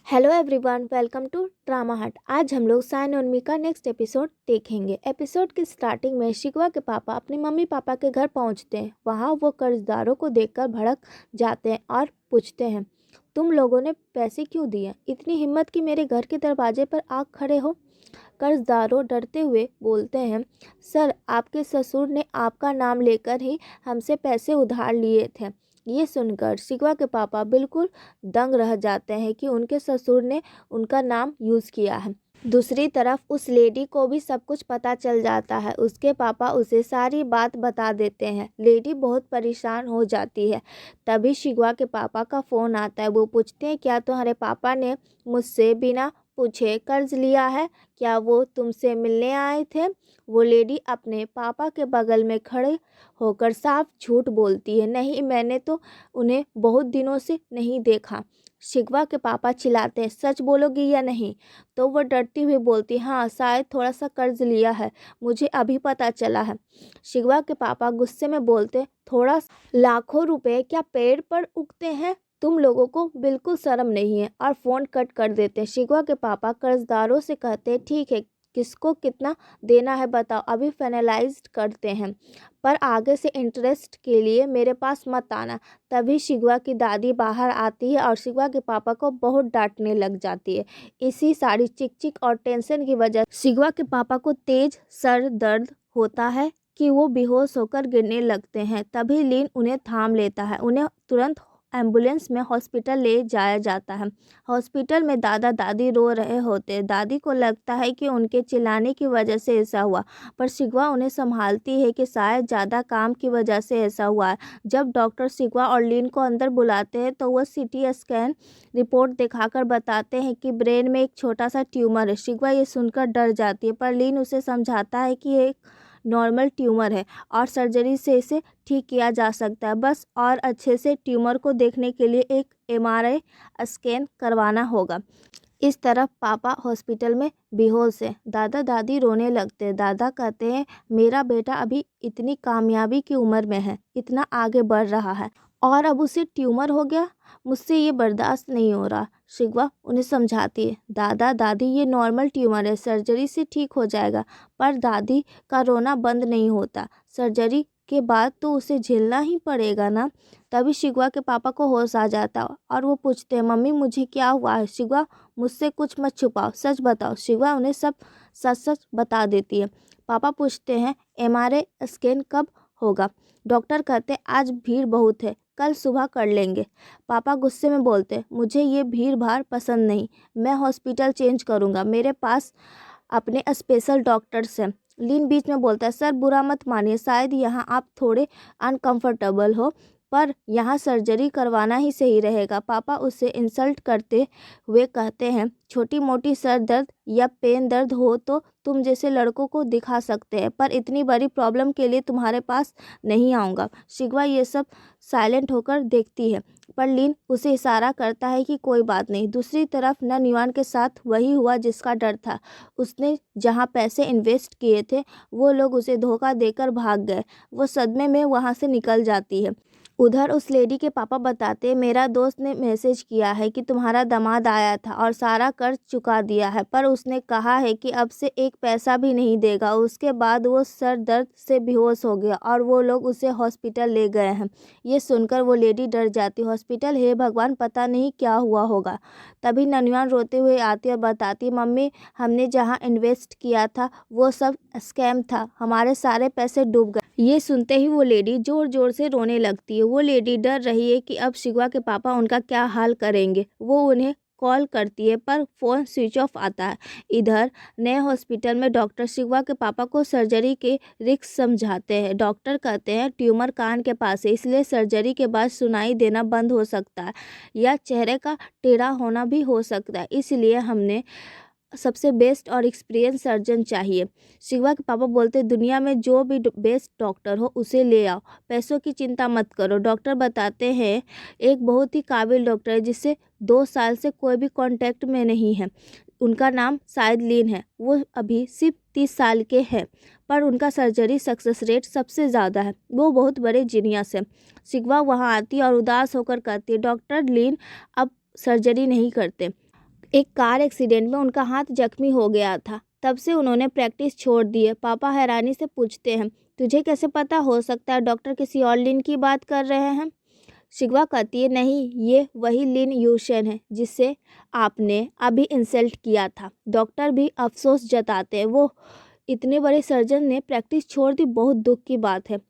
Hello everyone, welcome to drama hut. आज हम लोग साइन और मी का नेक्स्ट एपिसोड देखेंगे। एपिसोड की स्टार्टिंग में शिकवा के पापा अपने मम्मी पापा के घर पहुंचते हैं। वहां वो कर्जदारों को देखकर भड़क जाते हैं और पूछते हैं, तुम लोगों ने पैसे क्यों दिए? इतनी हिम्मत कि मेरे घर के दरवाजे पर आ खड़े हो? कर्जदारों डरते हुए बोलते हैं, सर आपके ससुर ने आपका नाम लेकर ही हमसे पैसे उधार लिए थे। ये सुनकर शिकवा के पापा बिल्कुल दंग रह जाते हैं कि उनके ससुर ने उनका नाम यूज़ किया है। दूसरी तरफ उस लेडी को भी सब कुछ पता चल जाता है। उसके पापा उसे सारी बात बता देते हैं। लेडी बहुत परेशान हो जाती है। तभी शिकवा के पापा का फ़ोन आता है। वो पूछते हैं, क्या तुम्हारे पापा ने मुझसे बिना पूछे कर्ज लिया है? क्या वो तुमसे मिलने आए थे? वो लेडी अपने पापा के बगल में खड़े होकर साफ झूठ बोलती है, नहीं मैंने तो उन्हें बहुत दिनों से नहीं देखा। शिकवा के पापा चिल्लाते हैं, सच बोलोगी या नहीं? तो वो डरती हुई बोलती, हाँ शायद थोड़ा सा कर्ज लिया है, मुझे अभी पता चला है। शिकवा के पापा गुस्से में बोलते, थोड़ा लाखों रुपए क्या पेड़ पर उगते हैं? तुम लोगों को बिल्कुल शर्म नहीं है, और फ़ोन कट कर देते हैं। शिकवा के पापा कर्जदारों से कहते हैं, ठीक है किसको कितना देना है बताओ, अभी फाइनलाइज करते हैं, पर आगे से इंटरेस्ट के लिए मेरे पास मत आना। तभी शिकवा की दादी बाहर आती है और शिकवा के पापा को बहुत डांटने लग जाती है। इसी सारी चिक चिक और टेंशन की वजह शिकवा के पापा को तेज सर दर्द होता है कि वो बेहोश होकर गिरने लगते हैं। तभी लीन उन्हें थाम लेता है। उन्हें तुरंत एम्बुलेंस में हॉस्पिटल ले जाया जाता है। हॉस्पिटल में दादा दादी रो रहे होते हैं। दादी को लगता है कि उनके चिल्लाने की वजह से ऐसा हुआ, पर शिकवा उन्हें संभालती है कि शायद ज़्यादा काम की वजह से ऐसा हुआ है। जब डॉक्टर शिकवा और लीन को अंदर बुलाते हैं तो वह सीटी स्कैन रिपोर्ट दिखाकर बताते हैं कि ब्रेन में एक छोटा सा ट्यूमर है। शिकवा ये सुनकर डर जाती है, पर लीन उसे समझाता है कि एक नॉर्मल ट्यूमर है और सर्जरी से इसे ठीक किया जा सकता है, बस और अच्छे से ट्यूमर को देखने के लिए एक एमआरआई स्कैन करवाना होगा। इस तरफ पापा हॉस्पिटल में बेहोश है। दादा दादी रोने लगते हैं। दादा कहते हैं, मेरा बेटा अभी इतनी कामयाबी की उम्र में है, इतना आगे बढ़ रहा है, और अब उसे ट्यूमर हो गया, मुझसे ये बर्दाश्त नहीं हो रहा। शिकवा उन्हें समझाती है, दादा दादी ये नॉर्मल ट्यूमर है, सर्जरी से ठीक हो जाएगा। पर दादी का रोना बंद नहीं होता। सर्जरी के बाद तो उसे झेलना ही पड़ेगा ना। तभी शिकवा के पापा को होश आ जाता है और वो पूछते हैं, मम्मी मुझे क्या हुआ है? शिकवा मुझसे कुछ मत छुपाओ, सच बताओ। शिकवा उन्हें सब सच सच बता देती है। पापा पूछते हैं, एमआरआई स्कैन कब होगा? डॉक्टर कहते, आज भीड़ बहुत है, कल सुबह कर लेंगे। पापा गुस्से में बोलते, मुझे ये भीड़ भाड़ पसंद नहीं, मैं हॉस्पिटल चेंज करूँगा, मेरे पास अपने स्पेशल डॉक्टर्स हैं। लीन बीच में बोलता है, सर बुरा मत मानिए, शायद यहाँ आप थोड़े अनकंफर्टेबल हो, पर यहाँ सर्जरी करवाना ही सही रहेगा। पापा उसे इंसल्ट करते हुए कहते हैं, छोटी मोटी सर दर्द या पेन दर्द हो तो तुम जैसे लड़कों को दिखा सकते हैं, पर इतनी बड़ी प्रॉब्लम के लिए तुम्हारे पास नहीं आऊँगा। शिकवा ये सब साइलेंट होकर देखती है, पर लीन उसे इशारा करता है कि कोई बात नहीं। दूसरी तरफ ननयुआन के साथ वही हुआ जिसका डर था। उसने जहाँ पैसे इन्वेस्ट किए थे वो लोग उसे धोखा देकर भाग गए। वो सदमे में वहाँ से निकल जाती है। उधर उस लेडी के पापा बताते, मेरा दोस्त ने मैसेज किया है कि तुम्हारा दामाद आया था और सारा कर्ज चुका दिया है, पर उसने कहा है कि अब से एक पैसा भी नहीं देगा। उसके बाद वो सर दर्द से बेहोश हो गया और वो लोग उसे हॉस्पिटल ले गए हैं। ये सुनकर वो लेडी डर जाती, हॉस्पिटल, हे भगवान पता नहीं क्या हुआ होगा। तभी ननयान रोते हुए आती और बताती, मम्मी हमने जहाँ इन्वेस्ट किया था वो सब स्कैम था, हमारे सारे पैसे डूब गए। ये सुनते ही वो लेडी जोर जोर से रोने लगती है। वो लेडी डर रही है कि अब शिकवा के पापा उनका क्या हाल करेंगे। वो उन्हें कॉल करती है, पर फ़ोन स्विच ऑफ आता है। इधर नए हॉस्पिटल में डॉक्टर शिकवा के पापा को सर्जरी के रिस्क समझाते हैं। डॉक्टर कहते हैं, ट्यूमर कान के पास है, इसलिए सर्जरी के बाद सुनाई देना बंद हो सकता है या चेहरे का टेढ़ा होना भी हो सकता है, इसलिए हमने सबसे बेस्ट और एक्सपीरियंस सर्जन चाहिए। शिकवा के पापा बोलते, दुनिया में जो भी बेस्ट डॉक्टर हो उसे ले आओ, पैसों की चिंता मत करो। डॉक्टर बताते हैं, एक बहुत ही काबिल डॉक्टर है जिससे 2 साल से कोई भी कांटेक्ट में नहीं है, उनका नाम शायद लीन है। वो अभी सिर्फ 30 साल के हैं, पर उनका सर्जरी सक्सेस रेट सबसे ज़्यादा है। वो बहुत बड़े जीनियस है। शिकवा वहाँ आती है और उदास होकर कहती है, डॉक्टर लीन अब सर्जरी नहीं करते, एक कार एक्सीडेंट में उनका हाथ जख्मी हो गया था। तब से उन्होंने प्रैक्टिस छोड़ दी है। पापा हैरानी से पूछते हैं, तुझे कैसे पता? हो सकता है डॉक्टर किसी और लिन की बात कर रहे हैं। शिगवा कहती है, नहीं, ये वही लिन यूशन है जिसे आपने अभी इंसल्ट किया था। डॉक्टर भी अफसोस जताते हैं, वो इतने बड़े सर्जन ने प्रैक्टिस छोड़ दी, बहुत दुख की बात है।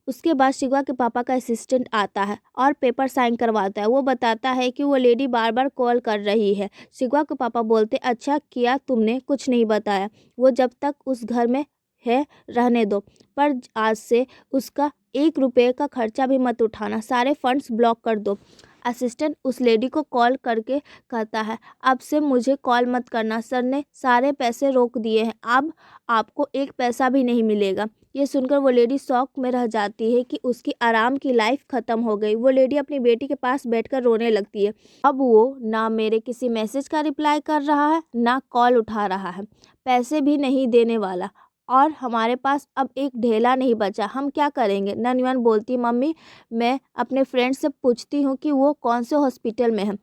उसके बाद शिगवा के पापा का असिस्टेंट आता है और पेपर साइन करवाता है। वो बताता है कि वो लेडी बार बार कॉल कर रही है। शिगवा के पापा बोलते, अच्छा किया तुमने कुछ नहीं बताया, वो जब तक उस घर में है रहने दो, पर आज से उसका 1 रुपये का खर्चा भी मत उठाना, सारे फंड्स ब्लॉक कर दो। असिस्टेंट उस लेडी को कॉल करके कहता है, अब से मुझे कॉल मत करना, सर ने सारे पैसे रोक दिए हैं, अब आपको 1 पैसा भी नहीं मिलेगा। ये सुनकर वो लेडी शॉक में रह जाती है कि उसकी आराम की लाइफ ख़त्म हो गई। वो लेडी अपनी बेटी के पास बैठकर रोने लगती है। अब वो ना मेरे किसी मैसेज का रिप्लाई कर रहा है, ना कॉल उठा रहा है, पैसे भी नहीं देने वाला, और हमारे पास अब एक ढेला नहीं बचा, हम क्या करेंगे? ननवन बोलती, मम्मी मैं अपने फ्रेंड से पूछती हूँ कि वो कौन से हॉस्पिटल में है,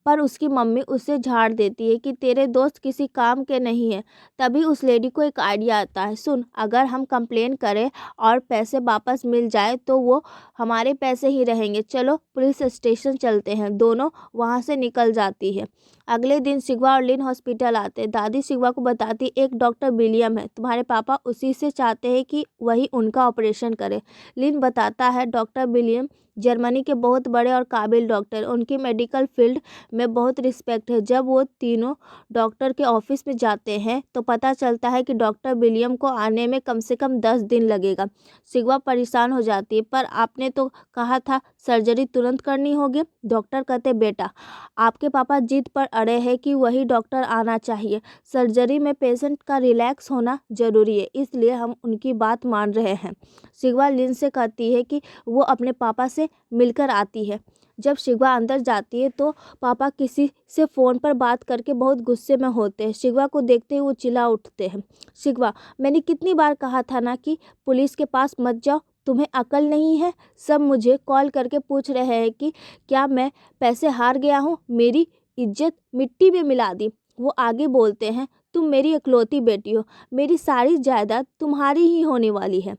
पर उसकी मम्मी उसे झाड़ देती है कि तेरे दोस्त किसी काम के नहीं है। तभी उस लेडी को एक आइडिया आता है, सुन, अगर हम कंप्लेन करें और पैसे वापस मिल जाए तो वो हमारे पैसे ही रहेंगे, चलो पुलिस स्टेशन चलते हैं। दोनों वहाँ से निकल जाती है। अगले दिन शिगवा और लिन हॉस्पिटल आते। दादी शिगवा को बताती, एक डॉक्टर विलियम है, तुम्हारे पापा उसी से चाहते हैं कि वही उनका ऑपरेशन करे। लिन बताता है, डॉक्टर विलियम जर्मनी के बहुत बड़े और काबिल डॉक्टर, उनकी मेडिकल फील्ड में बहुत रिस्पेक्ट है। जब वो तीनों डॉक्टर के ऑफिस में जाते हैं तो पता चलता है कि डॉक्टर विलियम को आने में कम से कम 10 दिन लगेगा। शिगवा परेशान हो जाती है, पर आपने तो कहा था सर्जरी तुरंत करनी होगी। डॉक्टर कहते, बेटा आपके पापा जिद पर अड़े हैं कि वही डॉक्टर आना चाहिए, सर्जरी में पेशेंट का रिलैक्स होना जरूरी है, इसलिए हम उनकी बात मान रहे हैं। शिगवा लिन से कहती है कि वो अपने पापा से मिलकर आती है। जब शिगवा अंदर जाती है तो पापा किसी से फ़ोन पर बात करके बहुत गुस्से में होते हैं। शिगवा को देखते ही वो चिल्ला उठते हैं, शिगवा मैंने कितनी बार कहा था ना कि पुलिस के पास मत जाओ, तुम्हें अकल नहीं है? सब मुझे कॉल करके पूछ रहे हैं कि क्या मैं पैसे हार गया हूँ, मेरी इज्जत मिट्टी में मिला दी। वो आगे बोलते हैं, तुम मेरी इकलौती बेटी हो, मेरी सारी जायदाद तुम्हारी ही होने वाली है,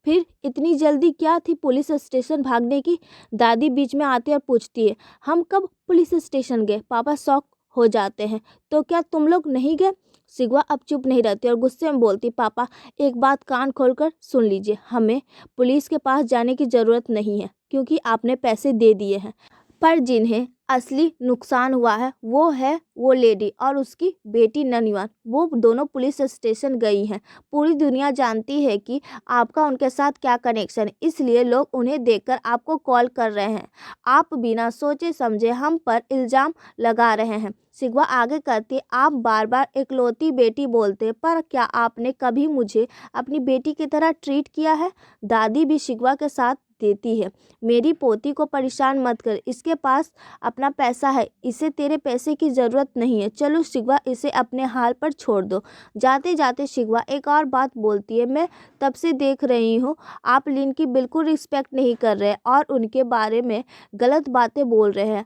फिर इतनी जल्दी क्या थी पुलिस स्टेशन भागने की? दादी बीच में आती है और पूछती है, हम कब पुलिस स्टेशन गए? पापा शॉक हो जाते हैं, तो क्या तुम लोग नहीं गए? शिगवा अब चुप नहीं रहती और गुस्से में बोलती, पापा एक बात कान खोलकर सुन लीजिए, हमें पुलिस के पास जाने की ज़रूरत नहीं है, क्योंकि आपने पैसे दे दिए हैं, पर जिन्हें असली नुकसान हुआ है वो है वो लेडी और उसकी बेटी ननवन। वो दोनों पुलिस स्टेशन गई हैं। पूरी दुनिया जानती है कि आपका उनके साथ क्या कनेक्शन है, इसलिए लोग उन्हें देखकर आपको कॉल कर रहे हैं। आप बिना सोचे समझे हम पर इल्ज़ाम लगा रहे हैं। शिगवा आगे कहती, आप बार बार इकलौती बेटी बोलते, पर क्या आपने कभी मुझे अपनी बेटी की तरह ट्रीट किया है? दादी भी शिगवा के साथ देती है, मेरी पोती को परेशान मत कर, इसके पास अपना पैसा है, इसे तेरे पैसे की ज़रूरत नहीं है, चलो शिगवा इसे अपने हाल पर छोड़ दो। जाते जाते शिगवा एक और बात बोलती है, मैं तब से देख रही हूँ आप लिन की बिल्कुल रिस्पेक्ट नहीं कर रहे और उनके बारे में गलत बातें बोल रहे हैं।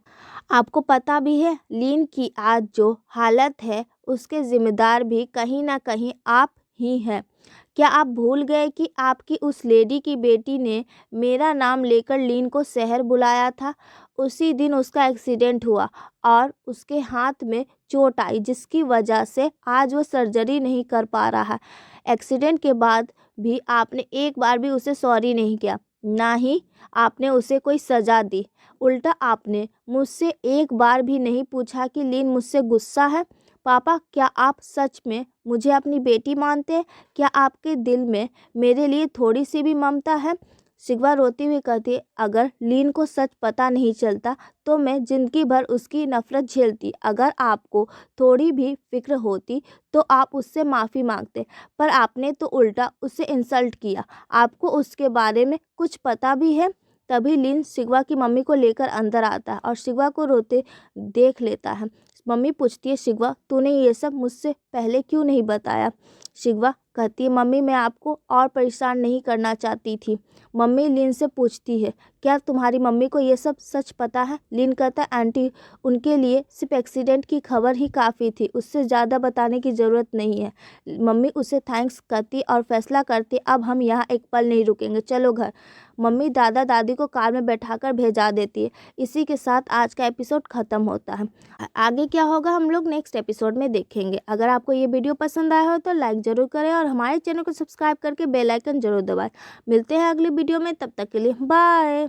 आपको पता भी है लिन की आज जो हालत है उसके जिम्मेदार भी कहीं ना कहीं आप ही हैं। क्या आप भूल गए कि आपकी उस लेडी की बेटी ने मेरा नाम लेकर लिन को शहर बुलाया था? उसी दिन उसका एक्सीडेंट हुआ और उसके हाथ में चोट आई, जिसकी वजह से आज वो सर्जरी नहीं कर पा रहा है। एक्सीडेंट के बाद भी आपने एक बार भी उसे सॉरी नहीं किया, ना ही आपने उसे कोई सज़ा दी। उल्टा आपने मुझसे एक बार भी नहीं पूछा कि लिन मुझसे गुस्सा है। पापा क्या आप सच में मुझे अपनी बेटी मानते हैं? क्या आपके दिल में मेरे लिए थोड़ी सी भी ममता है? शिगवा रोती हुई कहती, अगर लीन को सच पता नहीं चलता तो मैं ज़िंदगी भर उसकी नफ़रत झेलती। अगर आपको थोड़ी भी फिक्र होती तो आप उससे माफ़ी मांगते, पर आपने तो उल्टा उससे इंसल्ट किया। आपको उसके बारे में कुछ पता भी है? तभी लिन शिगवा की मम्मी को लेकर अंदर आता है और शिगवा को रोते देख लेता है। मम्मी पूछती है, शिगवा तूने ये सब मुझसे पहले क्यों नहीं बताया? शिगवा कहती है मम्मी मैं आपको और परेशान नहीं करना चाहती थी। मम्मी लिन से पूछती है क्या तुम्हारी मम्मी को ये सब सच पता है? लिन कहता है आंटी उनके लिए सिर्फ एक्सीडेंट की खबर ही काफ़ी थी, उससे ज़्यादा बताने की ज़रूरत नहीं है। मम्मी उसे थैंक्स करती और फैसला करती अब हम यहाँ एक पल नहीं रुकेंगे, चलो घर। मम्मी दादा दादी को कार में बैठाकर भेजा देती है। इसी के साथ आज का एपिसोड ख़त्म होता है। आगे क्या होगा हम लोग नेक्स्ट एपिसोड में देखेंगे। अगर आपको ये वीडियो पसंद आया हो तो लाइक ज़रूर करें और हमारे चैनल को सब्सक्राइब करके बेल आइकन जरूर दबाएं। मिलते हैं अगली वीडियो में, तब तक के लिए बाय।